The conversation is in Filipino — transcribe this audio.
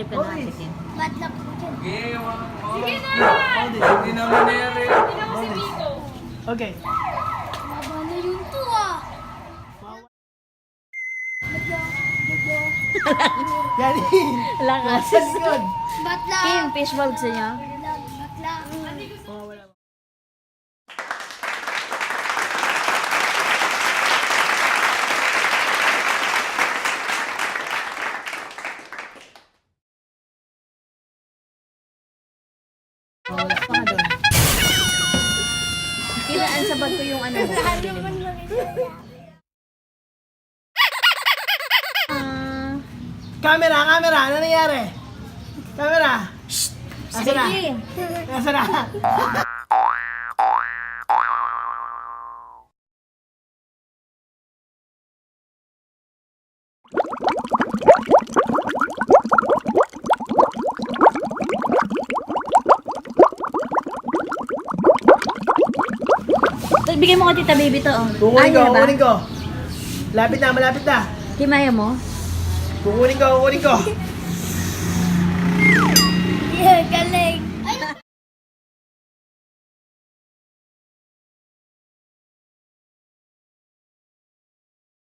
Subscribe ka na, Ate Kim. Bad luck po dyan. Sige na! Sige na! Hindi naman nangyari. Hindi na si Miko. Okay. Maba na yun to ah. Yan. Lakas. Sa likod. Bad luck. Kim, fishball gusto niyo? Bad luck. Mawawala. Mawawala pa nga doon. Kiraan sa bag ko yung ano mo. Camera! Ano nangyari? Camera! Nasa na? Sige. Nasa na? Bigay mo ko tita baby to. Oh. Kukunin ko, Ayaw na ba? kukunin ko. Malapit na. Kimaya mo? Kukunin ko.